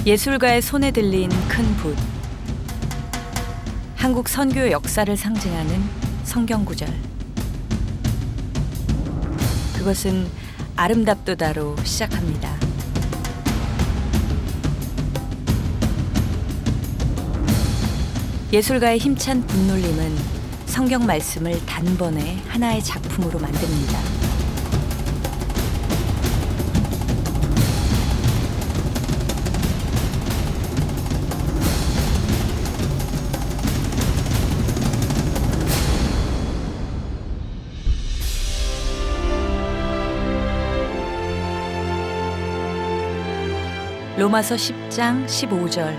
예술가의 손에 들린 큰 붓. 한국 선교 역사를 상징하는 성경 구절. 그것은 아름답도다로 시작합니다. 예술가의 힘찬 붓놀림은 성경 말씀을 단번에 하나의 작품으로 만듭니다. 로마서 10장 15절.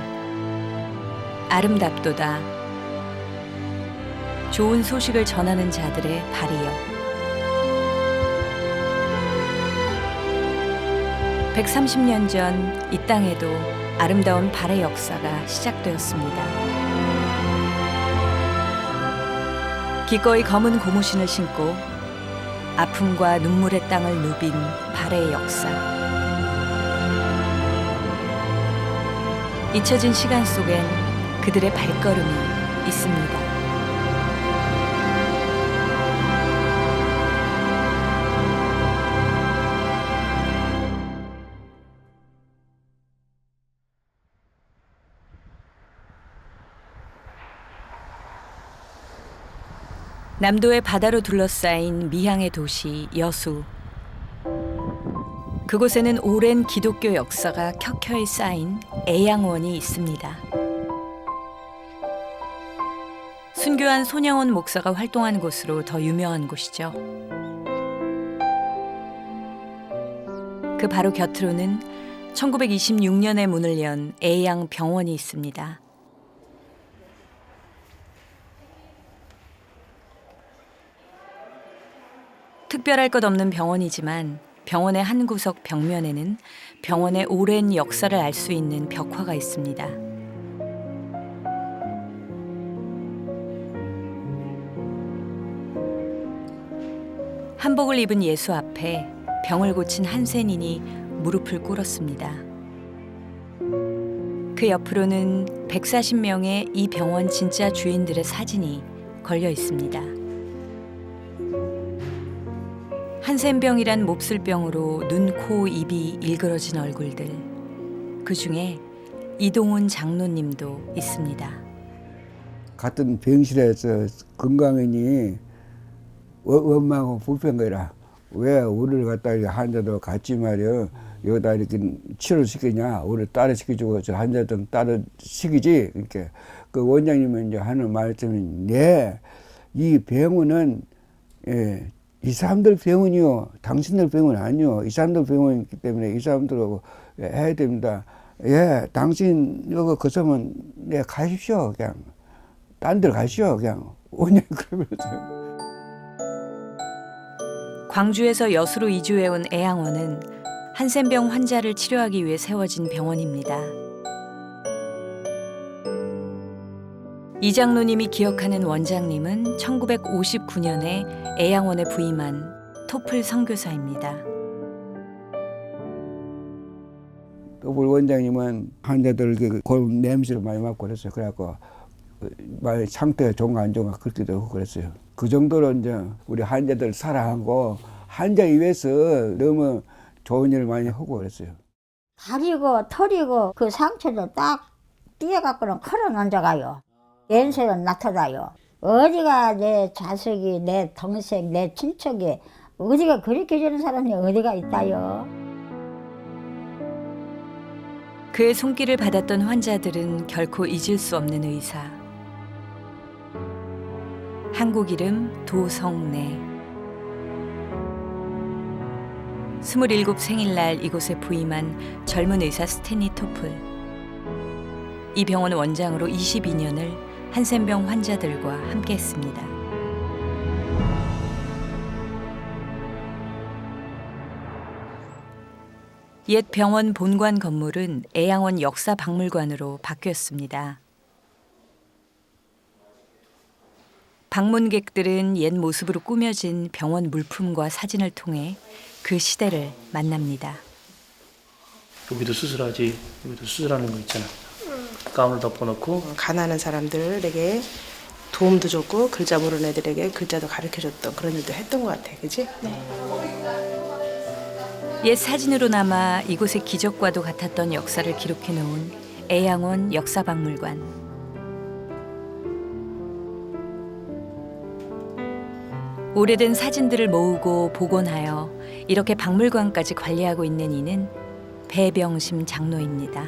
아름답도다. 좋은 소식을 전하는 자들의 발이여. 130년 전 이 땅에도 아름다운 발의 역사가 시작되었습니다. 기꺼이 검은 고무신을 신고 아픔과 눈물의 땅을 누빈 발의 역사. 잊혀진 시간 속엔 그들의 발걸음이 있습니다. 남도의 바다로 둘러싸인 미향의 도시 여수. 그곳에는 오랜 기독교 역사가 켜켜이 쌓인 애양원이 있습니다. 순교한 손영원 목사가 활동한 곳으로 더 유명한 곳이죠. 그 바로 곁으로는 1926년에 문을 연 애양병원이 있습니다. 특별할 것 없는 병원이지만 병원의 한 구석 벽면에는 병원의 오랜 역사를 알 수 있는 벽화가 있습니다. 한복을 입은 예수 앞에 병을 고친 한센인이 무릎을 꿇었습니다. 그 옆으로는 140명의 이 병원 진짜 주인들의 사진이 걸려 있습니다. 한센병이란 몹쓸병으로 눈, 코, 입이 일그러진 얼굴들. 그 중에 이동훈 장로님도 있습니다. 같은 병실에서 건강이니 원망하고 불평거라. 왜 우리를 갖다 이렇게 환자도 같이 말이야 여기다 이렇게 치료를 시키냐. 우리 따로 시켜주고 저 환자들 따로 시키지. 이렇게 그 원장님은 이제 하는 말씀이 네, 이 병원은 이 사람들 병원이요. 당신들 병원 아니요. 이 사람들 병원이기 때문에 이 사람들하고 해야 됩니다. 예, 당신 이거 거서면 네, 가십시오. 그냥 딴 데 가시오. 그냥 원장님 그러면서. 광주에서 여수로 이주해온 애양원은 한센병 환자를 치료하기 위해 세워진 병원입니다. 이 장로님이 기억하는 원장님은 1959년에 애양원에 부임한 토플 선교사입니다. 토플 원장님은 환자들 골 냄새를 많이 맡고 그랬어요. 그래갖고 많이 상태가 좋은가 안 좋은가 그렇기도 하고 그랬어요. 그 정도로 이제 우리 환자들 사랑하고 환자 위해서 너무 좋은 일을 많이 하고 그랬어요. 다리고 털이고 그 상처를 딱 띄어갖고는 걸어 앉아가요. 연세는 나타나요. 어디가 내 자식이, 내 동생, 내 친척이 어디가 그렇게 주는 사람이 어디가 있다요. 그의 손길을 받았던 환자들은 결코 잊을 수 없는 의사. 한국 이름 도성래. 27 생일날 이곳에 부임한 젊은 의사 스탠리 토플. 이 병원 원장으로 22년을 한센병 환자들과 함께했습니다. 옛 병원 본관 건물은 애양원 역사박물관으로 바뀌었습니다. 방문객들은 옛 모습으로 꾸며진 병원 물품과 사진을 통해 그 시대를 만납니다. 여기도 수술하지, 여기도 수술하는 거 있잖아. 가운을 덮어놓고. 가난한 사람들에게 도움도 줬고 글자 모르는 애들에게 글자도 가르쳐줬던 그런 일도 했던 것 같아, 그지? 옛 사진으로 남아 이곳의 기적과도 같았던 역사를 기록해 놓은 애양원 역사박물관. 오래된 사진들을 모으고 복원하여 이렇게 박물관까지 관리하고 있는 이는 배병심 장로입니다.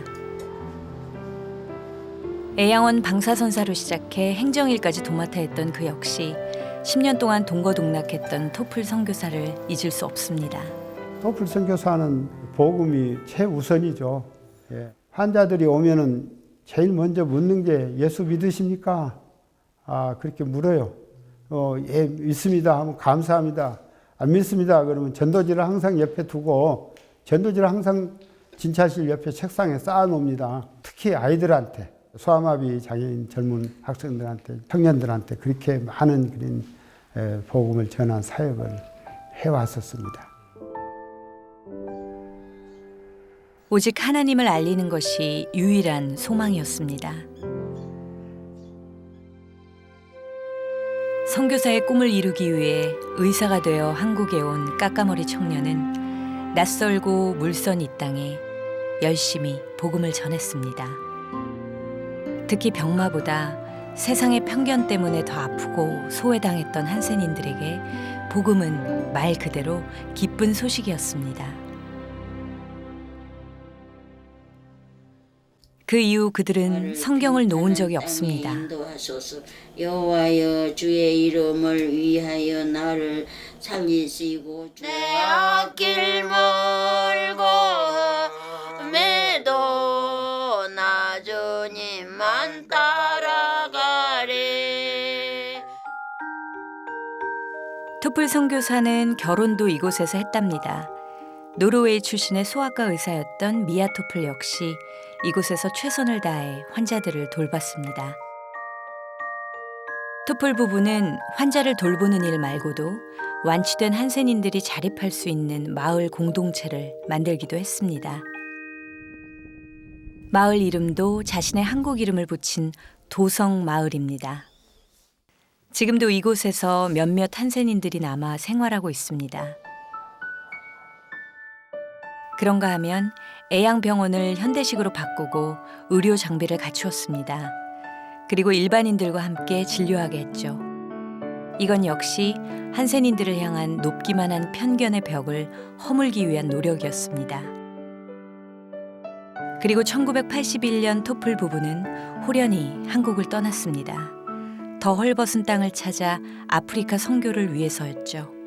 애양원 방사선사로 시작해 행정일까지 도맡아 했던 그 역시 10년 동안 동거동락했던 토플 선교사를 잊을 수 없습니다. 토플 선교사는 복음이 최우선이죠. 예. 환자들이 오면은 제일 먼저 묻는 게 예수 믿으십니까? 그렇게 물어요. 예, 믿습니다 하면 감사합니다. 안 믿습니다 그러면 전도지를 항상 옆에 두고 전도지를 항상 진찰실 옆에 책상에 쌓아 놓습니다. 특히 아이들한테, 소아마비 장애인 젊은 학생들한테, 청년들한테 그렇게 많은 그런 복음을 전한 사역을 해왔었습니다. 오직 하나님을 알리는 것이 유일한 소망이었습니다. 선교사의 꿈을 이루기 위해 의사가 되어 한국에 온 까까머리 청년은 낯설고 물선 이 땅에 열심히 복음을 전했습니다. 특히 병마보다 세상의 편견 때문에 더 아프고 소외당했던 한센인들에게 복음은 말 그대로 기쁜 소식이었습니다. 그 이후 그들은 성경을 놓은 적이 없습니다. 인도하소서. 여호와여 주의 이름을 위하여 나를 살리시고 내 앞길 멀고 매도 나 주님만 따라가리. 토플 선교사는 결혼도 이곳에서 했답니다. 노르웨이 출신의 소아과 의사였던 미아 토플 역시 이곳에서 최선을 다해 환자들을 돌봤습니다. 토플 부부는 환자를 돌보는 일 말고도 완치된 한센인들이 자립할 수 있는 마을 공동체를 만들기도 했습니다. 마을 이름도 자신의 한국 이름을 붙인 도성마을입니다. 지금도 이곳에서 몇몇 한센인들이 남아 생활하고 있습니다. 그런가 하면 애양병원을 현대식으로 바꾸고 의료 장비를 갖추었습니다. 그리고 일반인들과 함께 진료하게 했죠. 이건 역시 한센인들을 향한 높기만 한 편견의 벽을 허물기 위한 노력이었습니다. 그리고 1981년 토플 부부는 호련히 한국을 떠났습니다. 더 헐벗은 땅을 찾아 아프리카 선교를 위해서였죠.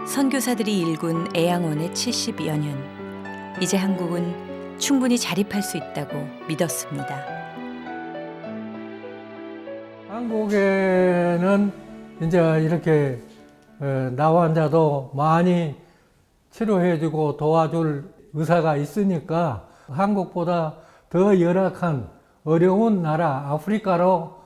선교사들이 일군 애양원의 70여 년. 이제 한국은 충분히 자립할 수 있다고 믿었습니다. 한국에는 이제 이렇게 나 환자도 많이 치료해주고 도와줄 의사가 있으니까 한국보다 더 열악한 어려운 나라 아프리카로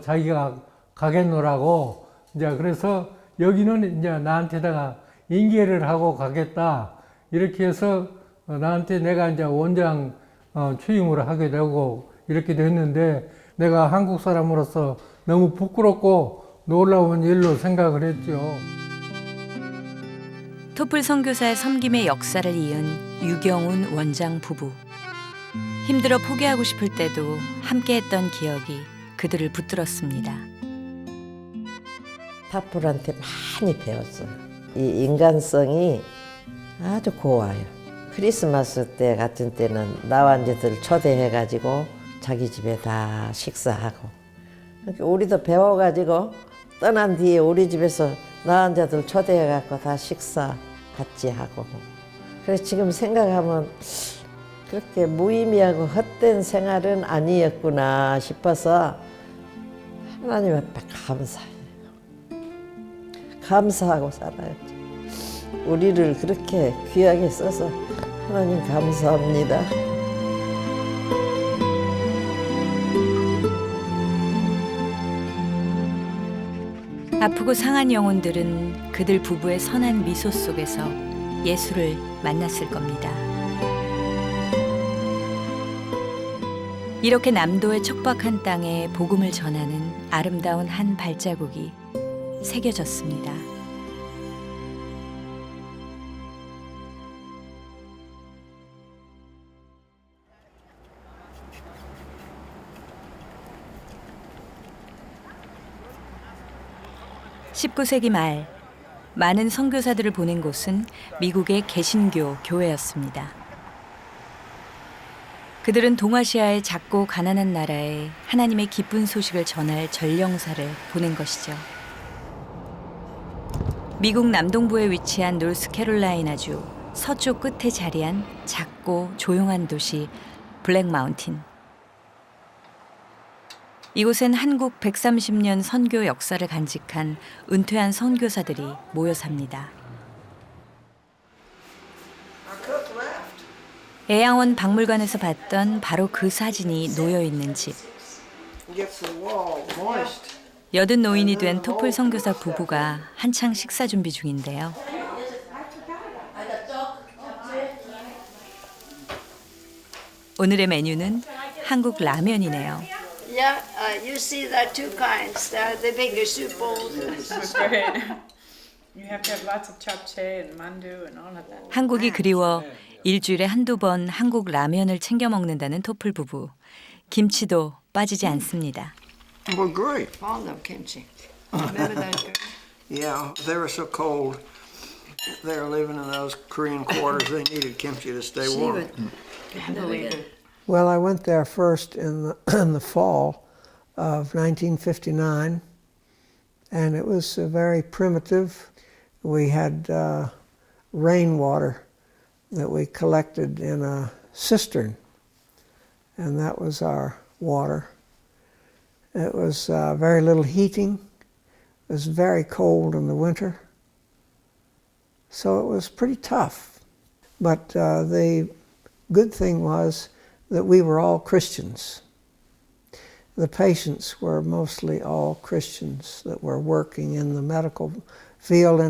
자기가 가겠노라고 이제 그래서 여기는 이제 나한테다가 인계를 하고 가겠다 이렇게 해서 나한테 내가 이제 원장 취임을 하게 되고 이렇게 됐는데 내가 한국 사람으로서 너무 부끄럽고 놀라운 일로 생각을 했죠. 토플 선교사의 섬김의 역사를 이은 유경훈 원장 부부. 힘들어 포기하고 싶을 때도 함께했던 기억이 그들을 붙들었습니다. 타플한테 많이 배웠어요. 이 인간성이 아주 고와요. 크리스마스 때 같은 때는 나환자들 초대해가지고 자기 집에 다 식사하고 우리도 배워가지고 떠난 뒤에 우리 집에서 나환자들 초대해갖고 다 식사 같이 하고 그래서 지금 생각하면 그렇게 무의미하고 헛된 생활은 아니었구나 싶어서 하나님 앞에 감사해요. 감사하고 살아야지. 우리를 그렇게 귀하게 써서 하나님 감사합니다. 아프고 상한 영혼들은 그들 부부의 선한 미소 속에서 예수를 만났을 겁니다. 이렇게 남도의 척박한 땅에 복음을 전하는 아름다운 한 발자국이 새겨졌습니다. (19세기) 말 많은 선교사들을 보낸 곳은 미국의 개신교 교회였습니다. 그들은 동아시아의 작고 가난한 나라에 하나님의 기쁜 소식을 전할 전령사를 보낸 것이죠. 미국 남동부에 위치한 노스캐롤라이나주 서쪽 끝에 자리한 작고 조용한 도시 블랙마운틴. 이곳엔 한국 130년 선교 역사를 간직한 은퇴한 선교사들이 모여 삽니다. 애양원 박물관에서 봤던 바로 그 사진이 놓여 있는 집. 여든 노인이 된 토플 선교사 부부가 한창 식사 준비 중인데요. 오늘의 메뉴는 한국 라면이네요. Yeah, you see there are two kinds. There are the bigger soup bowls. You have to have lots of japchae and mandu and all of that. 한국이 그리워 일주일에 한두 번 한국 라면을 챙겨 먹는다는 토플 부부. 김치도 빠지지 않습니다. Well, great. All of kimchi. Remember that? Yeah, they were so cold. They were living in those Korean quarters. They needed kimchi to stay warm. Well, I went there first in the fall of 1959, and it was very primitive. We had rainwater that we collected in a cistern, and that was our water. It was very little heating. It was very cold in the winter, so it was pretty tough. But the good thing was that we were all Christians. The patients were mostly all Christians that were working in the medical field,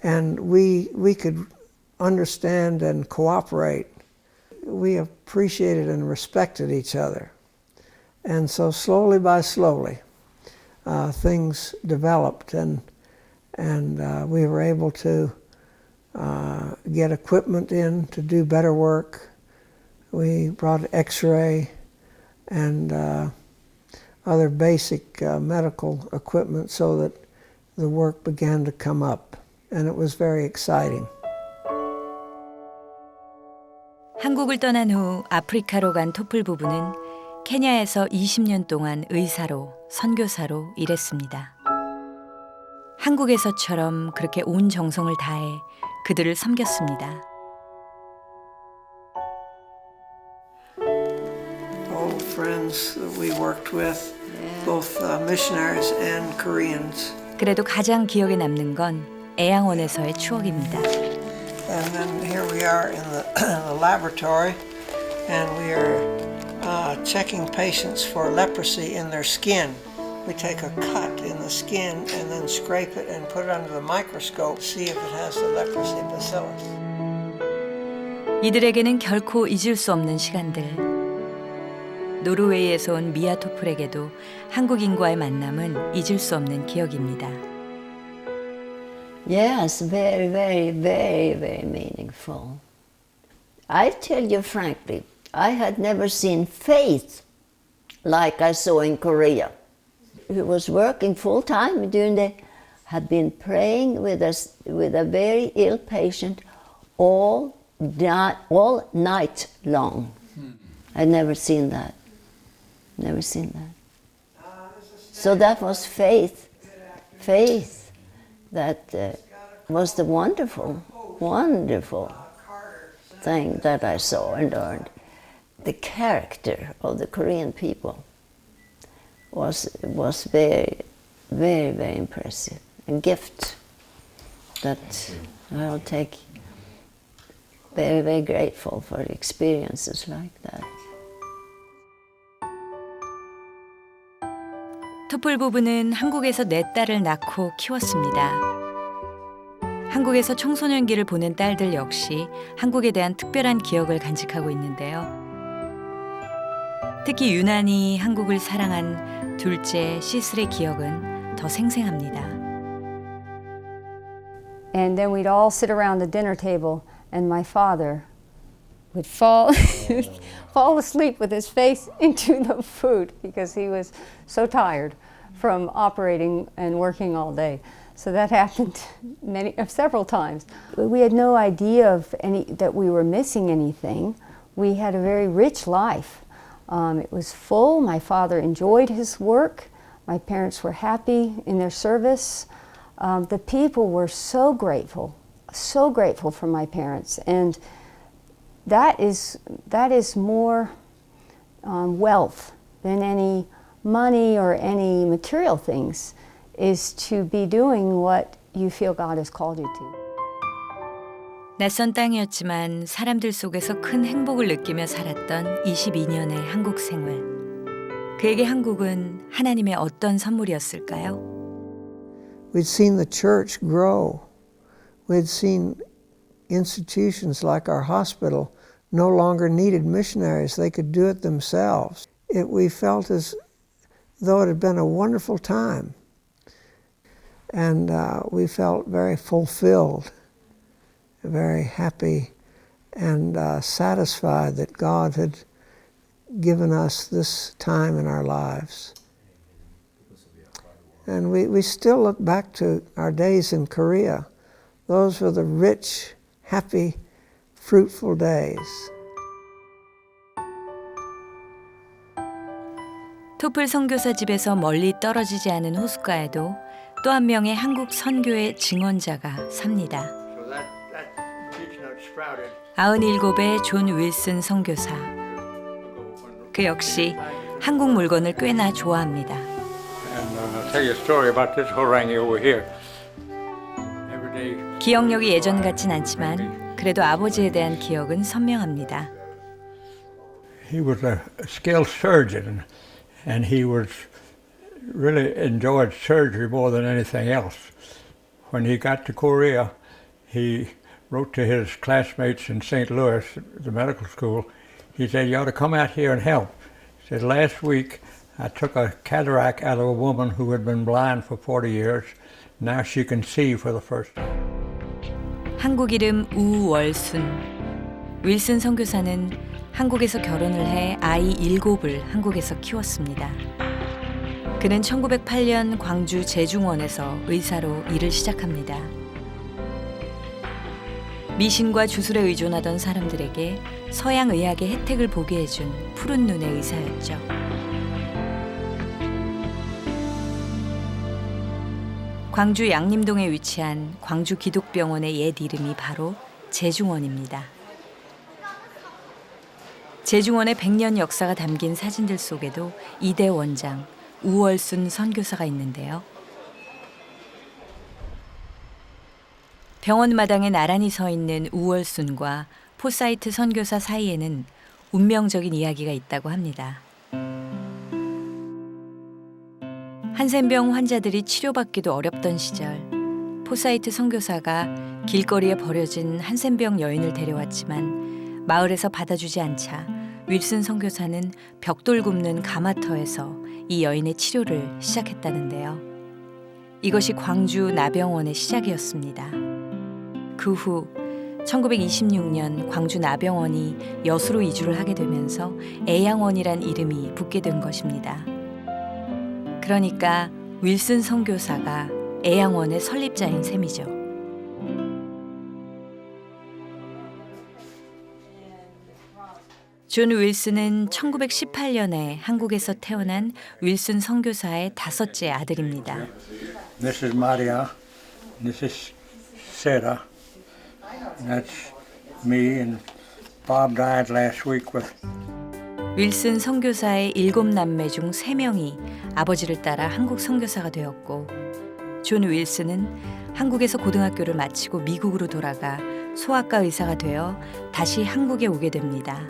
and we could understand and cooperate. We appreciated and respected each other. And so slowly by slowly, things developed, and we were able to get equipment in to do better work. We brought X-ray and other basic medical equipment so that the work began to come up, and it was very exciting. 한국을 떠난 후 아프리카로 간 토플 부부는 케냐에서 20년 동안 의사로, 선교사로 일했습니다. 한국에서처럼 그렇게 온 정성을 다해 그들을 섬겼습니다. Old friends that we worked with, both missionaries and Koreans. 그래도 가장 기억에 남는 건 애양원에서의 추억입니다. And then here we are in the laboratory, and we are checking patients for leprosy in their skin. We take a cut in the skin and then scrape it and put it under the microscope, see if it has the leprosy bacillus. 이들에게는 결코 잊을 수 없는 시간들. 노르웨이에서 온 미아 토플에게도 한국인과의 만남은 잊을 수 없는 기억입니다. Yes, very, very, very, very meaningful. I tell you frankly, I had never seen faith like I saw in Korea. He was working full time during the, had been praying with a very ill patient all night long. I'd never seen that. Never seen that. So that was faith. Faith that was the wonderful, wonderful thing that I saw and learned. The character of the Korean people was very, very, very impressive. A gift that I'll take. Very, very grateful for experiences like that. 토플 부부는 한국에서 4딸을 낳고 키웠습니다. 한국에서 청소년기를 보낸 딸들 역시 한국에 대한 특별한 기억을 간직하고 있는데요. 특히 유난히 한국을 사랑한 둘째 시슬의 기억은 더 생생합니다. And then we'd all sit around the dinner table and my father would fall asleep with his face into the food because he was so tired from operating and working all day. So that happened several times. We had no idea that we were missing anything. We had a very rich life. It was full. My father enjoyed his work. My parents were happy in their service. The people were so grateful for my parents, and that is more wealth than any money or any material things, is to be doing what you feel God has called you to. 낯선 땅이었지만 사람들 속에서 큰 행복을 느끼며 살았던 22년의 한국 생활. 그에게 한국은 하나님의 어떤 선물이었을까요? We'd seen the church grow. We'd seen institutions like our hospital no longer needed missionaries. They could do it themselves. We felt as though it had been a wonderful time. And we felt very fulfilled, very happy, and satisfied that God had given us this time in our lives. And we still look back to our days in Korea. Those were the rich, happy, fruitful days. 토플 선교사 집에서 멀리 떨어지지 않은 호숫가에도 또 한 명의 한국 선교의 증언자가 삽니다. 97의 존 윌슨 선교사. 그 역시 한국 물건을 꽤나 좋아합니다. I'll tell you a story about this horangi over here. Every day. 기억력이 예전 같진 않지만 그래도 아버지에 대한 기억은 선명합니다. He was a skilled surgeon, and he really enjoyed surgery more than anything else. When he got to Korea, he wrote to his classmates in St. Louis, the medical school. He said, "You ought to come out here and help." He said, "Last week, I took a cataract out of a woman who had been blind for 40 years. Now she can see for the first time." 한국 이름 우월순. 윌슨 선교사는 한국에서 결혼을 해 아이 7을 한국에서 키웠습니다. 그는 1908년 광주 제중원에서 의사로 일을 시작합니다. 미신과 주술에 의존하던 사람들에게 서양 의학의 혜택을 보게 해준 푸른 눈의 의사였죠. 광주 양림동에 위치한 광주 기독병원의 옛 이름이 바로 제중원입니다. 제중원의 100년 역사가 담긴 사진들 속에도 2대 원장 우월순 선교사가 있는데요. 병원 마당에 나란히 서 있는 우월순과 포사이트 선교사 사이에는 운명적인 이야기가 있다고 합니다. 한센병 환자들이 치료받기도 어렵던 시절, 포사이트 선교사가 길거리에 버려진 한센병 여인을 데려왔지만 마을에서 받아주지 않자 윌슨 선교사는 벽돌 굽는 가마터에서 이 여인의 치료를 시작했다는데요. 이것이 광주 나병원의 시작이었습니다. 그 후 1926년 광주 나병원이 여수로 이주를 하게 되면서 애양원이란 이름이 붙게 된 것입니다. 그러니까 윌슨 선교사가 애양원의 설립자인 셈이죠. 존 윌슨은 1918년에 한국에서 태어난 윌슨 선교사의 5째 아들입니다. This is Maria. This is Sarah. That's me, and Bob died last week with. 윌슨 선교사의 7남매 중 3명이 아버지를 따라 한국 선교사가 되었고, 존 윌슨은 한국에서 고등학교를 마치고 미국으로 돌아가 소아과 의사가 되어 다시 한국에 오게 됩니다.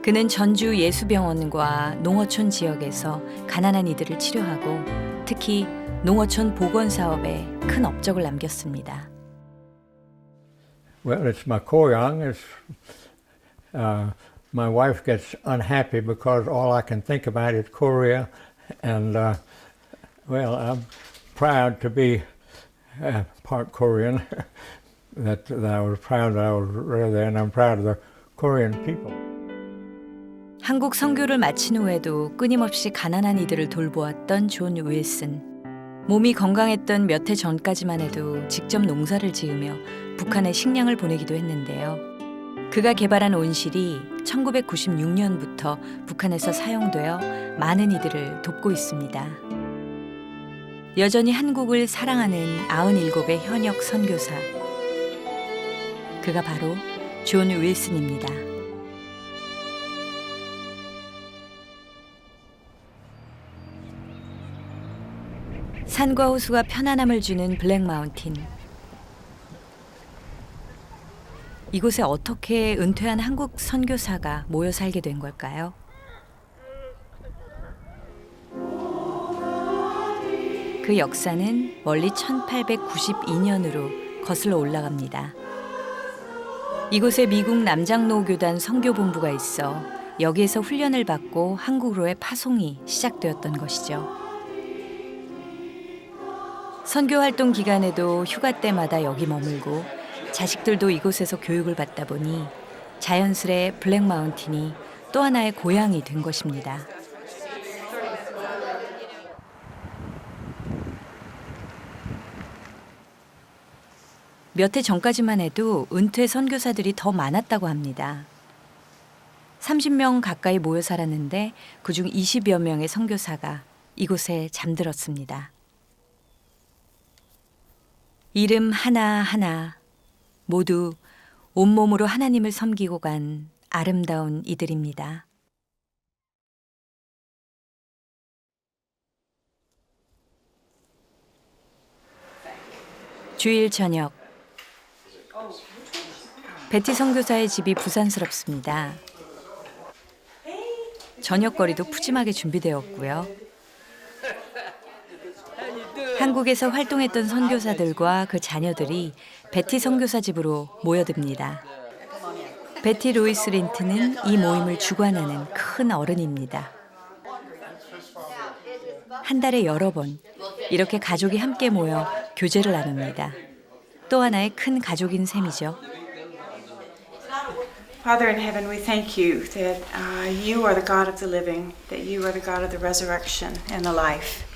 그는 전주 예수병원과 농어촌 지역에서 가난한 이들을 치료하고 특히 농어촌 보건 사업에 큰 업적을 남겼습니다. Well, it's my Korean. It's my wife gets unhappy because all I can think about is Korea, and well, I'm proud to be part Korean. that I was proud that I was there, and I'm proud of the Korean people. 한국 선교를 마친 후에도 끊임없이 가난한 이들을 돌보았던 존 윌슨. 몸이 건강했던 몇 해 전까지만 해도 직접 농사를 지으며 북한에 식량을 보내기도 했는데요. 그가 개발한 온실이 1996년부터 북한에서 사용되어 많은 이들을 돕고 있습니다. 여전히 한국을 사랑하는 97의 현역 선교사. 그가 바로 존 윌슨입니다. 산과 호수가 편안함을 주는 블랙 마운틴. 이곳에 어떻게 은퇴한 한국 선교사가 모여 살게 된 걸까요? 그 역사는 멀리 1892년으로 거슬러 올라갑니다. 이곳에 미국 남장로교단 선교본부가 있어 여기에서 훈련을 받고 한국으로의 파송이 시작되었던 것이죠. 선교활동 기간에도 휴가 때마다 여기 머물고 자식들도 이곳에서 교육을 받다 보니 자연스레 블랙 마운틴이 또 하나의 고향이 된 것입니다. 몇 해 전까지만 해도 은퇴 선교사들이 더 많았다고 합니다. 30명 가까이 모여 살았는데 그중 20여 명의 선교사가 이곳에 잠들었습니다. 이름 하나하나 모두 온몸으로 하나님을 섬기고 간 아름다운 이들입니다. 주일 저녁 베티 선교사의 집이 부산스럽습니다. 저녁거리도 푸짐하게 준비되었고요. 한국에서 활동했던 선교사들과 그 자녀들이 베티 선교사 집으로 모여듭니다. 베티 로이스 린트는 이 모임을 주관하는 큰 어른입니다. 한 달에 여러 번 이렇게 가족이 함께 모여 교제를 나눕니다. 또 하나의 큰 가족인 셈이죠. Father in heaven, we thank you that you are the God of the living, that you are the God of the resurrection and the life,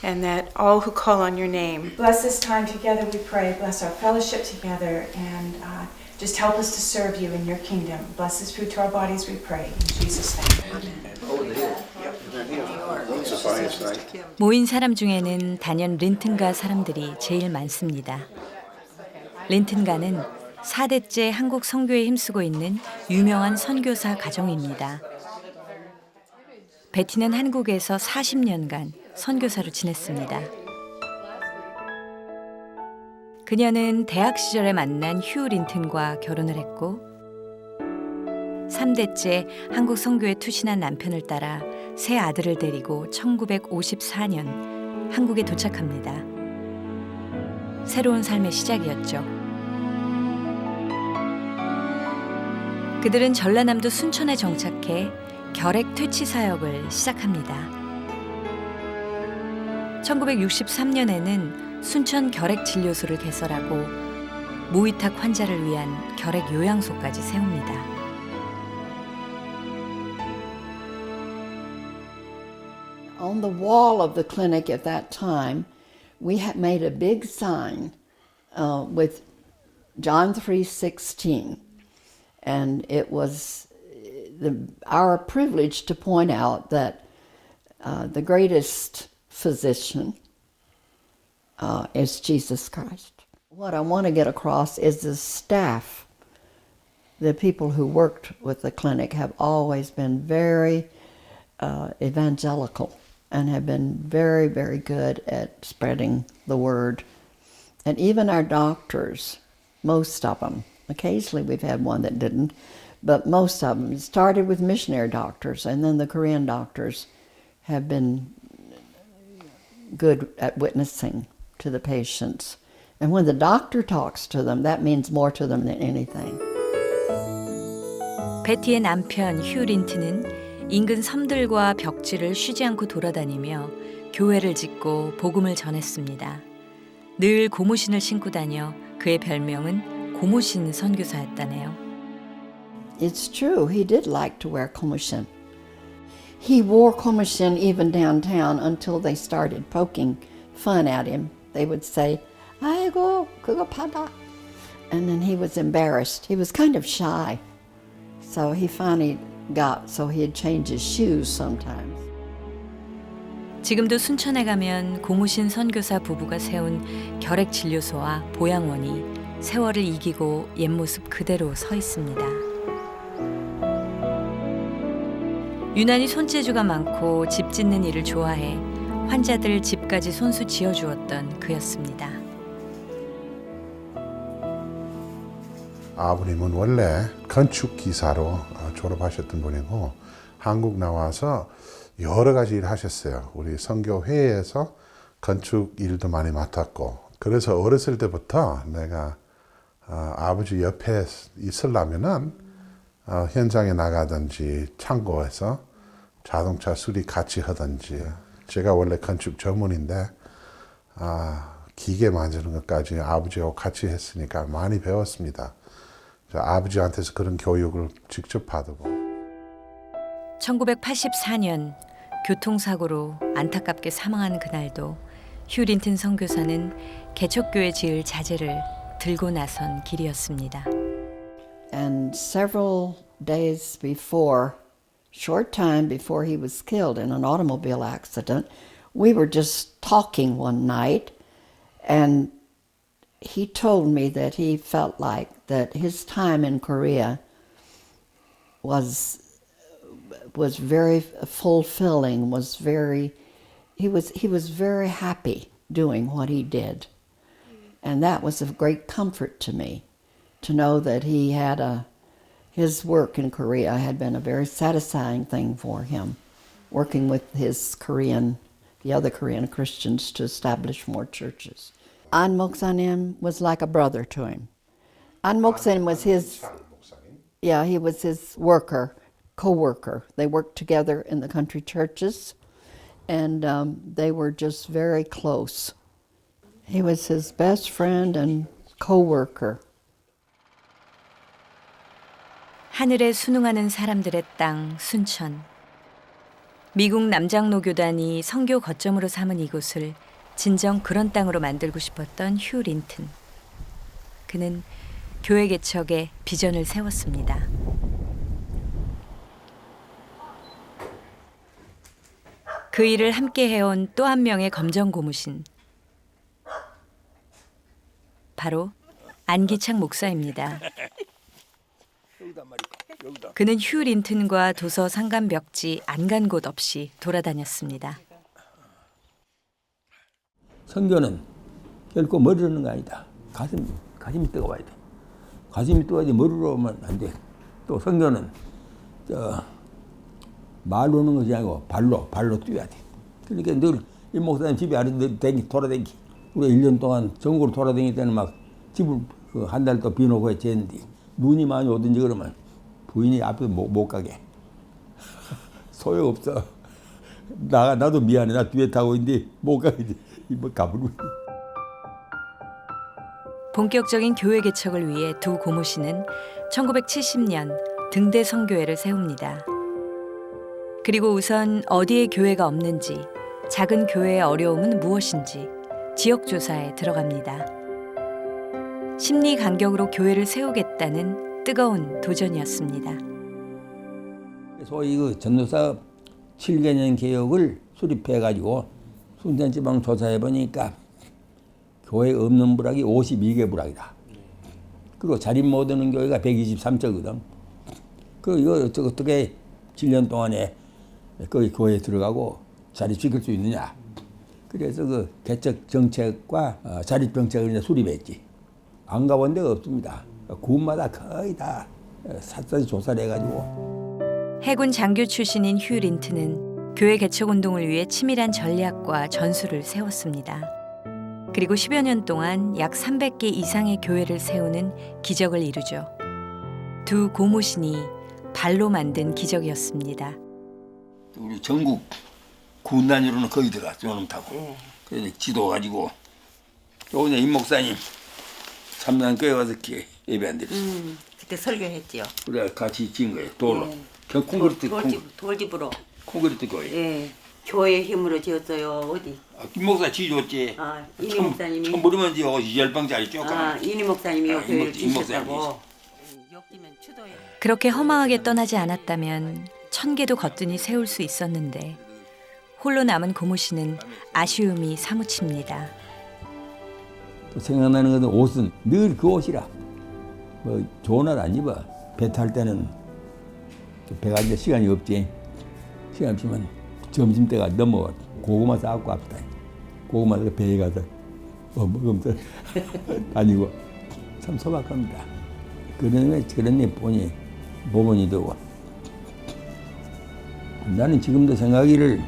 and that all who call on your name. Bless this time together, we pray. Bless our fellowship together, and just help us to serve you in your kingdom. Bless this food to our bodies, we pray. In Jesus' name, amen. 모인 사람 중에는 단연 린튼가 사람들이 제일 많습니다. 린튼가는 4대째 한국 선교에 힘쓰고 있는 유명한 선교사 가정입니다. 베티는 한국에서 40년간 선교사로 지냈습니다. 그녀는 대학 시절에 만난 휴 린튼과 결혼을 했고 3대째 한국 선교에 투신한 남편을 따라 세 아들을 데리고 1954년 한국에 도착합니다. 새로운 삶의 시작이었죠. 그들은 전라남도 순천에 정착해 결핵 퇴치 사역을 시작합니다. 1963년에는 순천 결핵 진료소를 개설하고 무위탁 환자를 위한 결핵 요양소까지 세웁니다. On the wall of the clinic at that time, we had made a big sign with John 3:16. And it was our privilege to point out that the greatest physician is Jesus Christ. What I want to get across is the staff, the people who worked with the clinic have always been very evangelical and have been very, very good at spreading the word. And even our doctors, most of them, occasionally we've had one that didn't, but most of them. It started with missionary doctors, and then the Korean doctors have been good at witnessing to the patients. And when the doctor talks to them, that means more to them than anything. 베티의 남편 휴 린트는 인근 섬들과 벽지를 쉬지 않고 돌아다니며 교회를 짓고 복음을 전했습니다. 늘 고무신을 신고 다녀 그의 별명은 고무신 선교사였다네요. It's true, he did like to wear 고무신. He wore 고무신 even downtown until they started poking fun at him. They would say, 아이고, 그거 받아. And then he was embarrassed. He was kind of shy. So he finally got, so he'd change his shoes sometimes. 지금도 순천에 가면 고무신 선교사 부부가 세운 결핵진료소와 보양원이 세월을 이기고 옛 모습 그대로 서 있습니다. 유난히 손재주가 많고 집 짓는 일을 좋아해 환자들 집까지 손수 지어주었던 그였습니다. 아버님은 원래 건축기사로 졸업하셨던 분이고 한국 나와서 여러 가지 일을 하셨어요. 우리 선교회에서 건축 일도 많이 맡았고, 그래서 어렸을 때부터 내가 아버지 옆에 있으려면은 현장에 나가든지 창고에서 자동차 수리 같이 하든지, 제가 원래 건축 전문인데 기계 만지는 것까지 아버지하고 같이 했으니까 많이 배웠습니다. 아버지한테서 그런 교육을 직접 받고. 1984년 교통사고로 안타깝게 사망한 그날도 휴 린튼 선교사는 개척교회 지을 자재를 들고 나선 길이었습니다. And several days before, short time before he was killed in an automobile accident, we were just talking one night, and he told me that he felt like that his time in Korea was very fulfilling, he was very happy doing what he did. And that was a great comfort to me, to know that he had his work in Korea had been a very satisfying thing for him, working with the other Korean Christians to establish more churches. An Moksanim was like a brother to him. An Moksanim was he was his co-worker. They worked together in the country churches, and they were just very close. He was his best friend and co-worker. 하늘에 순응하는 사람들의 땅 순천. 미국 남장로교단이 선교 거점으로 삼은 이곳을 진정 그런 땅으로 만들고 싶었던 휴 린튼. 그는 교회 개척에 비전을 세웠습니다. 그 일을 함께 해온 또 한 명의 검정 고무신. 바로 안기창 목사입니다. 그는 휴 린튼과 도서 상간 벽지 안 간 곳 없이 돌아다녔습니다. 선교는 결코 머리로 하는 거 아니다. 가슴이 뜨거워야 돼. 가슴이 뜨거워야지 머리로 오면 안 돼. 또 선교는 말로 하는 것이 아니고 발로 뛰어야 돼. 그러니까 늘 이 목사님 집에 아래도 돌아다니기. 우리가 1년 동안 전국으로 돌아다닐 때는 막 집을 한 달 또 비놓고 했는데 눈이 많이 오든지 그러면 부인이 앞에 못 가게. 소용없어. 나도 미안해. 나 뒤에 타고 있는데 못 가게. 뭐 가불고. 본격적인 교회 개척을 위해 두 고모씨는 1970년 등대 선교회를 세웁니다. 그리고 우선 어디에 교회가 없는지, 작은 교회의 어려움은 무엇인지 지역 조사에 들어갑니다. 심리 간격으로 교회를 세우겠다는 뜨거운 도전이었습니다. 소위 그 전도사업 7개년 개혁을 수립해가지고 순천지방 조사해 보니까 교회 없는 부락이 52개 부락이다. 그리고 자립 못 오는 교회가 123조거든. 이거 어떻게 7년 동안에 거기 교회에 들어가고 자립시킬 수 있느냐. 그래서 그 개척 정책과 자립 정책을 이제 수립했지. 안 가본 데가 없습니다. 구마다 거의 다 샅샅이 조사를 해가지고 해군 장교 출신인 휴 린튼은 교회 개척 운동을 위해 치밀한 전략과 전술을 세웠습니다. 그리고 10여 년 동안 약 300개 이상의 교회를 세우는 기적을 이루죠. 두 고모신이 발로 만든 기적이었습니다. 우리 전국 군 단위로는 거의 들어가 요놈 타고. 그래서 지도 가지고 요번에 임 목사님 삼단교회 와서 예배 안 드렸어. 그때 설교했지요. 그래 같이 지은 거예요. 돌로. 콘크리트 돌집으로. 콘크리트 교회. 예. 교회 힘으로 지었어요. 어디? 임 목사 지줬지. 이니 목사님이. 천부리면 지어 10방짜리 쭉. 이니 목사님이 교회를 임 목사님이. 지셨다고. 그렇게 허망하게 떠나지 않았다면 1000개도 거뜬히 세울 수 있었는데 홀로 남은 고모씨는 아쉬움이 사무칩니다. 또 생각나는 것은 옷은 늘 그 옷이라. 뭐 좋은 옷 안 입어. 배 탈 때는 배가 이제 시간이 없지. 시간 없지만 점심때가 넘어 고구마 싸갖고 갑시다. 고구마 배에 가서 먹으면서 다니고 참 소박합니다. 그런 애 보니 되고. 나는 지금도 생각하기를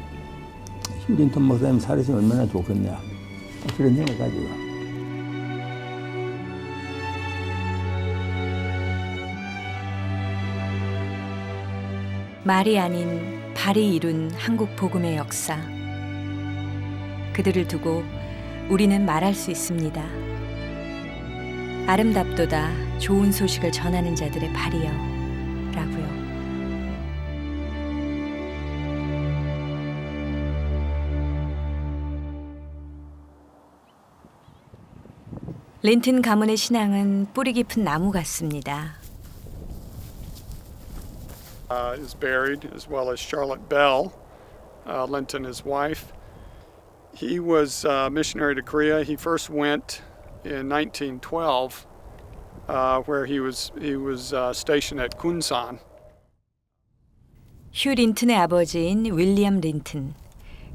휴 린튼 목사님 살으시면 얼마나 좋겠냐 그런 생각 가지고. 말이 아닌 발이 이룬 한국 복음의 역사. 그들을 두고 우리는 말할 수 있습니다. 아름답도다 좋은 소식을 전하는 자들의 발이여 라고요. 린튼 가문의 신앙은 뿌리 깊은 나무 같습니다. Is buried, as well as Charlotte Bell, Linton, his wife. He was a missionary to Korea. He first went in 1912, where he was stationed at Kunsan. 휴 린튼의 아버지인 윌리엄 린튼.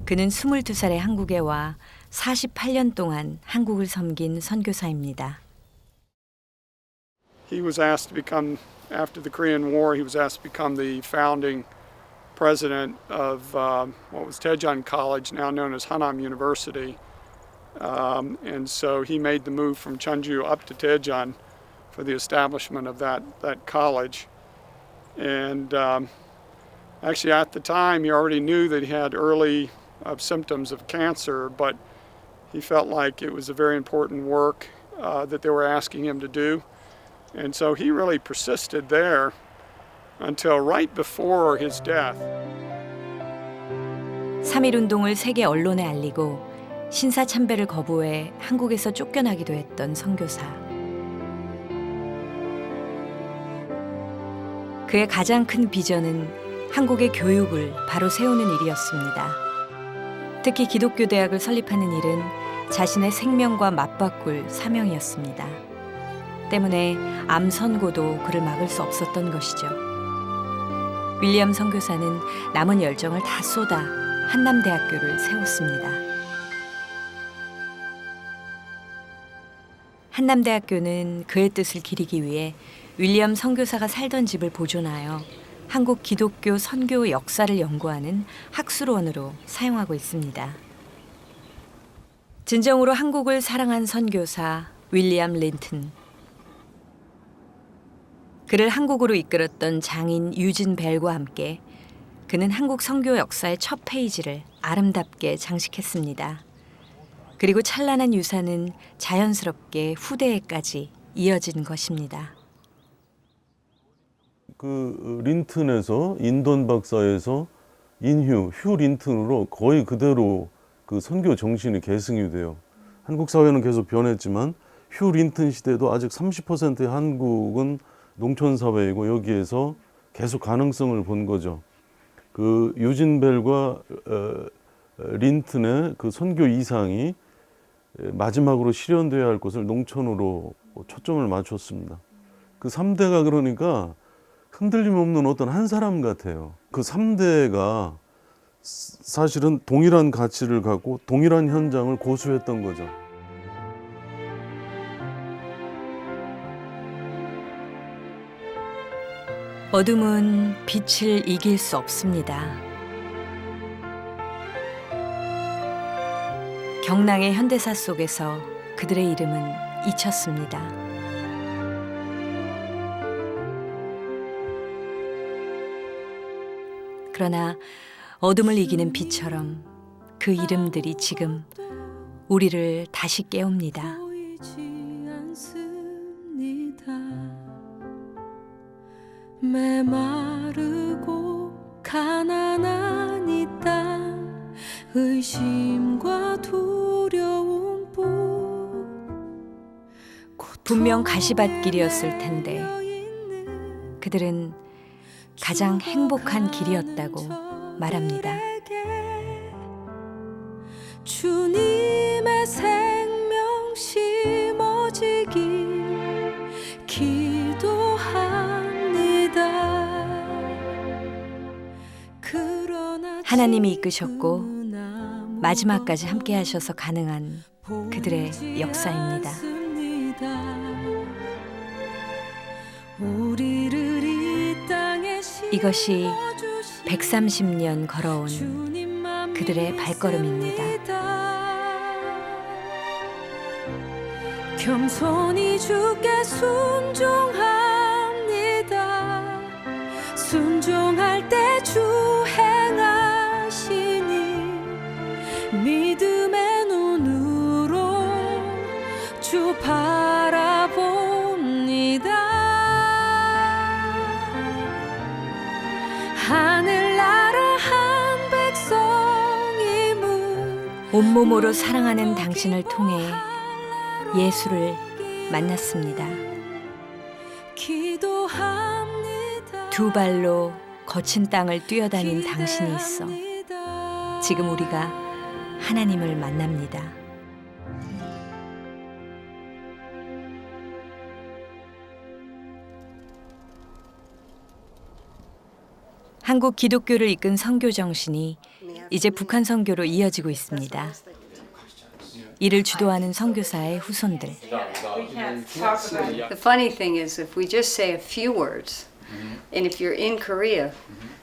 그는 22살에 한국에 와 48년 동안 한국을 섬긴 선교사입니다. He was asked to become, after the Korean War, he was asked to become the founding president of what was Daejeon College, now known as Hanam University. And so he made the move from Cheonju up to Daejeon for the establishment of that college. And actually at the time he already knew that he had early symptoms of cancer, but he felt like it was a very important work that they were asking him to do. And so he really persisted there until right before his death. 3.1운동을 세계 언론에 알리고 신사참배를 거부해 한국에서 쫓겨나기도 했던 선교사. 그의 가장 큰 비전은 한국의 교육을 바로 세우는 일이었습니다. 특히 기독교 대학을 설립하는 일은 자신의 생명과 맞바꿀 사명이었습니다. 때문에 암 선고도 그를 막을 수 없었던 것이죠. 윌리엄 선교사는 남은 열정을 다 쏟아 한남대학교를 세웠습니다. 한남대학교는 그의 뜻을 기리기 위해 윌리엄 선교사가 살던 집을 보존하여 한국 기독교 선교 역사를 연구하는 학술원으로 사용하고 있습니다. 진정으로 한국을 사랑한 선교사 윌리엄 린튼. 그를 한국으로 이끌었던 장인 유진 벨과 함께 그는 한국 선교 역사의 첫 페이지를 아름답게 장식했습니다. 그리고 찬란한 유산은 자연스럽게 후대에까지 이어진 것입니다. 그 린튼에서 인던 박사에서 휴 린튼으로 거의 그대로 그 선교 정신이 계승이 돼요. 한국 사회는 계속 변했지만 휴 린튼 시대도 아직 30%의 한국은 농촌 사회이고 여기에서 계속 가능성을 본 거죠. 그 유진 벨과 린튼의 그 선교 이상이 마지막으로 실현돼야 할 것을 농촌으로 초점을 맞췄습니다. 그 3대가 그러니까 흔들림 없는 어떤 한 사람 같아요. 그 3대가 사실은 동일한 가치를 갖고 동일한 현장을 고수했던 거죠. 어둠은 빛을 이길 수 없습니다. 경랑의 현대사 속에서 그들의 이름은 잊혔습니다. 그러나 어둠을 이기는 빛처럼 그 이름들이 지금 우리를 다시 깨웁니다. 메마르고 가난한 이 땅 의심과 두려움 분명 가시밭길이었을 텐데 그들은 가장 행복한 길이었다고 말합니다. 주님의 생명 심어지길 기도합니다. 하나님이 이끄셨고 마지막까지 함께 하셔서 가능한 그들의 역사입니다. 이것이 130년 걸어온 그들의 발걸음입니다. 겸손히 주께 순종합니다. 순종할 때 주 행하시니 믿음의 눈으로 주 바라봅니다. 하늘나라 한 백성임을 온몸으로 사랑하는 당신을 통해 예수를 만났습니다. 두 발로 거친 땅을 뛰어다닌 당신이 있어 지금 우리가 하나님을 만납니다. 한국 기독교를 이끈 선교 정신이 이제 북한 선교로 이어지고 있습니다. 이를 주도하는 선교사의 후손들. The funny thing is, if we just say a few words, and if you're in Korea,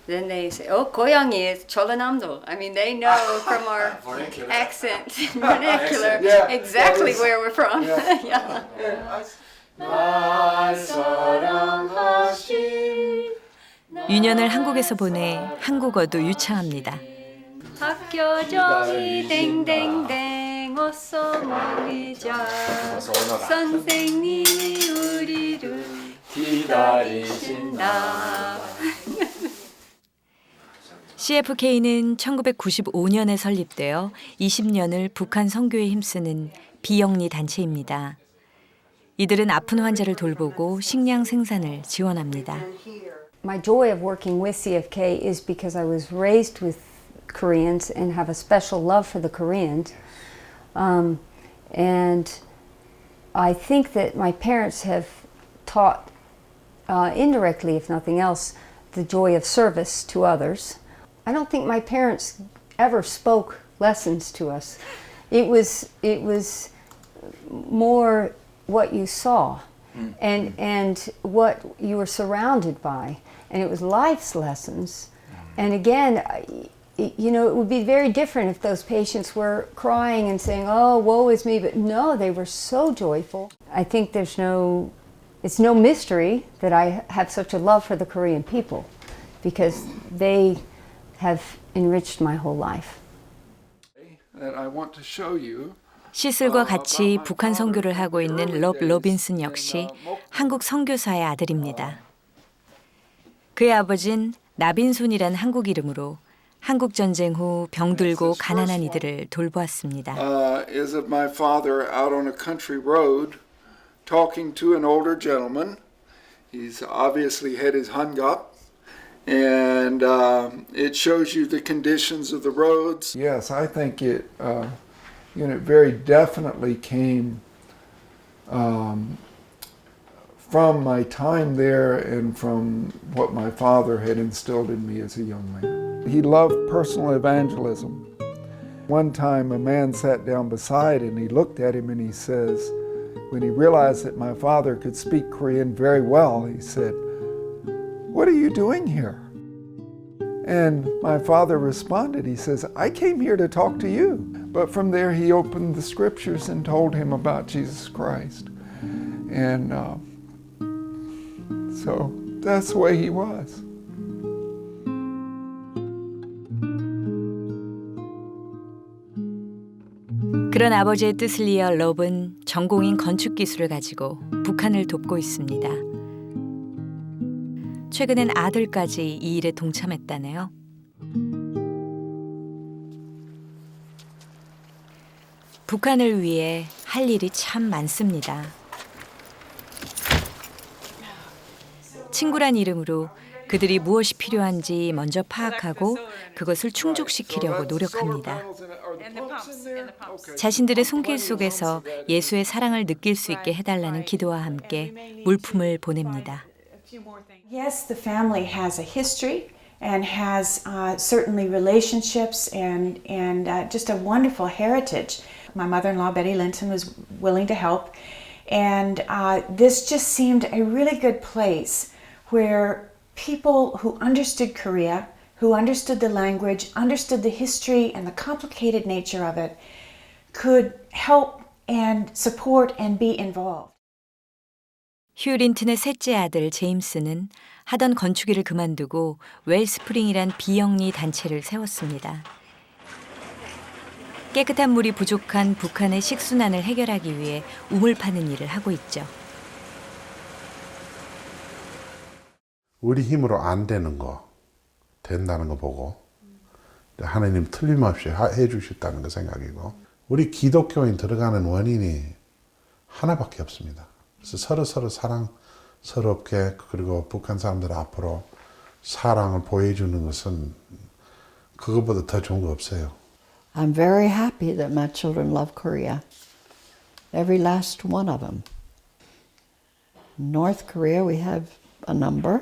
then they say, "Oh, 고향이 전라남도." I mean, they know from our accent, vernacular, exactly where we're from. Yeah. 유년을 한국에서 보내 한국어도 유창합니다. 학교 종이 댕댕댕 어서 모이자. 선생님이 우리를 기다리신다. CFK는 1995년에 설립되어 20년을 북한 선교에 힘쓰는 비영리 단체입니다. 이들은 아픈 환자를 돌보고 식량 생산을 지원합니다. My joy of working with CFK is because I was raised with Koreans and have a special love for the Koreans. And I think that my parents have taught, indirectly if nothing else, the joy of service to others. I don't think my parents ever spoke lessons to us. It was more what you saw and what you were surrounded by. And it was life's lessons. And again, you know, it would be very different if those patients were crying and saying, "Oh, woe is me," but no, they were so joyful. I think it's no mystery that I have such a love for the Korean people because they have enriched my whole life. That I want to show you. 시슬과 같이 북한 선교를 하고 있는 럽 로빈슨 역시 한국 선교사의 아들입니다. 그의 아버진 나빈손이란 한국 이름으로 한국 전쟁 후 병들고 가난한 이들을 돌보았습니다. Is of my father out on a country road talking to an older gentleman. He's obviously had his hung up. And it shows you the conditions of the roads. Yes, I think it very definitely came from my time there and from what my father had instilled in me as a young man. He loved personal evangelism. One time a man sat down beside and he looked at him and he says, when he realized that my father could speak Korean very well, he said, "What are you doing here?" And my father responded, he says, "I came here to talk to you." But from there he opened the scriptures and told him about Jesus Christ. And so that's the way he was. 그런 아버지의 뜻을 이어 럽은 전공인 건축 기술을 가지고 북한을 돕고 있습니다. 최근엔 아들까지 이 일에 동참했다네요. 북한을 위해 할 일이 참 많습니다. 친구란 이름으로 그들이 무엇이 필요한지 먼저 파악하고 그것을 충족시키려고 노력합니다. 자신들의 손길 속에서 예수의 사랑을 느낄 수 있게 해달라는 기도와 함께 물품을 보냅니다. Yes, the family has a history and has certainly relationships and just a wonderful heritage. My mother-in-law, Betty Linton, was willing to help. And this just seemed a really good place where people who understood Korea, who understood the language, understood the history and the complicated nature of it, could help and support and be involved. 휴 린튼의 셋째 아들 제임스는 하던 건축일을 그만두고 웰스프링이란 비영리 단체를 세웠습니다. 깨끗한 물이 부족한 북한의 식순환을 해결하기 위해 우물 파는 일을 하고 있죠. 우리 힘으로 안 되는 거 된다는 거 보고 하나님 틀림없이 해주셨다는 거 생각이고, 우리 기독교인 들어가는 원인이 하나밖에 없습니다. 그래서 서로 사랑스럽게, 그리고 북한 사람들 앞으로 사랑을 보여주는 것은 그것보다 더 좋은 거 없어요. I'm very happy that my children love Korea. Every last one of them. North Korea, we have a number.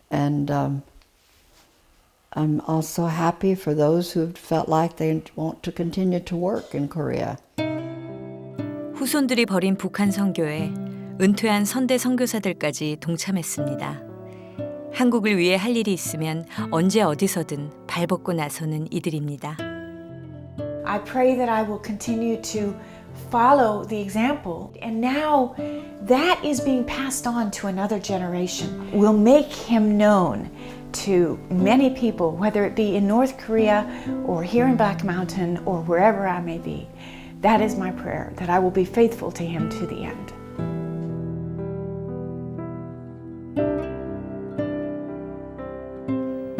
And I'm also happy for those who felt like they want to continue to work in Korea. 후손들이 버린 북한 선교에 은퇴한 선대 선교사들까지 동참했습니다. 한국을 위해 할 일이 있으면 언제 어디서든 발벗고 나서는 이들입니다. I pray that I will continue to follow the example, and now that is being passed on to another generation. We'll make him known to many people, whether it be in North Korea or here in Black Mountain or wherever I may be. That is my prayer, that I will be faithful to him to the end.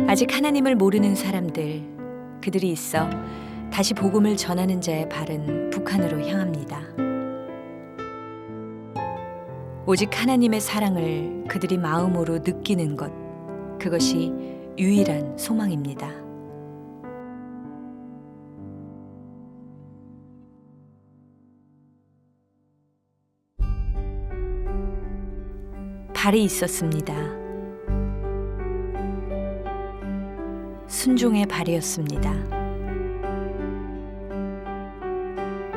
아직 하나님을 모르는 사람들, 그들이 있어 다시 복음을 전하는 자의 발은 북한으로 향합니다. 오직 하나님의 사랑을 그들이 마음으로 느끼는 것, 그것이 유일한 소망입니다. 발이 있었습니다. 순종의 발이었습니다.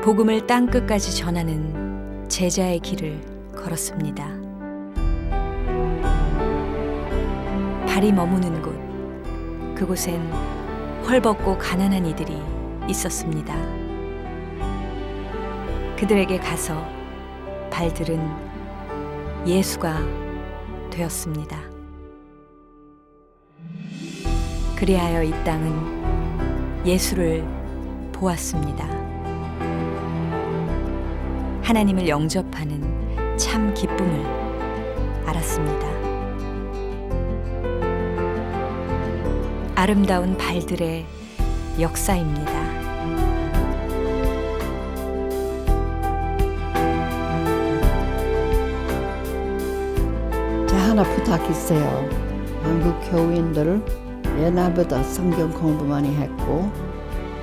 복음을 땅 끝까지 전하는 제자의 길을 걸었습니다. 발이 머무는 곳, 그곳엔 헐벗고 가난한 이들이 있었습니다. 그들에게 가서 발들은 예수가 되었습니다. 그리하여 이 땅은 예수를 보았습니다. 하나님을 영접하는 참 기쁨을 알았습니다. 아름다운 발들의 역사입니다. 자, 하나 부탁 있어요. 한국 교인들 옛날부터 성경 공부 많이 했고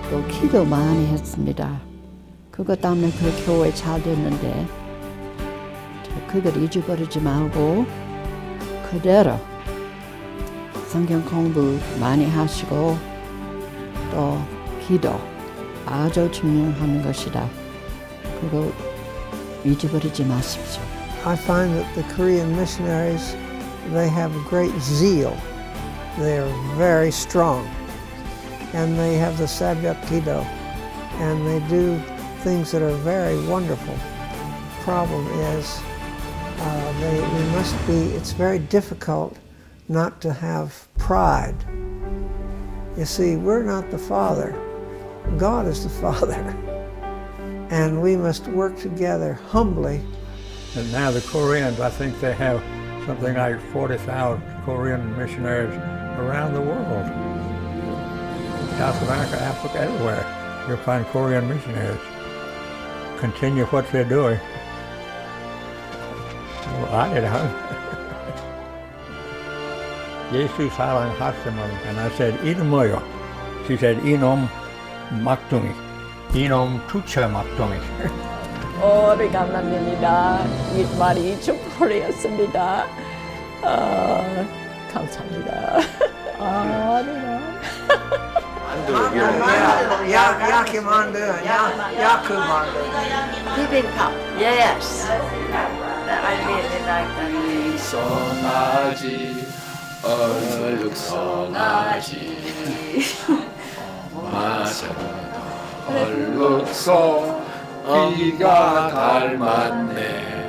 또 기도 많이 했습니다. 그것 때문에 그 교회 잘 됐는데 그걸 잊어버리지 말고 그대로 성경 공부 많이 하시고 또 기도 아주 중요한 것이다. 그거 잊어버리지 마십시오. I find that the Korean missionaries they have great zeal. They're very strong. And they have the Sabyakido. And they do things that are very wonderful. Problem is, it's very difficult not to have pride. You see, we're not the Father. God is the Father. And we must work together humbly. And now the Koreans, I think they have something like 40,000 Korean missionaries around the world. South America, Africa, everywhere. You'll find Korean missionaries. Continue what they're doing. 예수 사랑하시면, and I said, 이름 뭐요? She said, 이놈 막둥이, 이놈 투처 막둥이. 오래간만입니다. 말이 축복이었습니다. 감사합니다. Yaki mandu, yaku mandu. Bibimbap, yes. I really like that. 성하지 얼룩성하지 마셔 얼룩소 비가 닮았네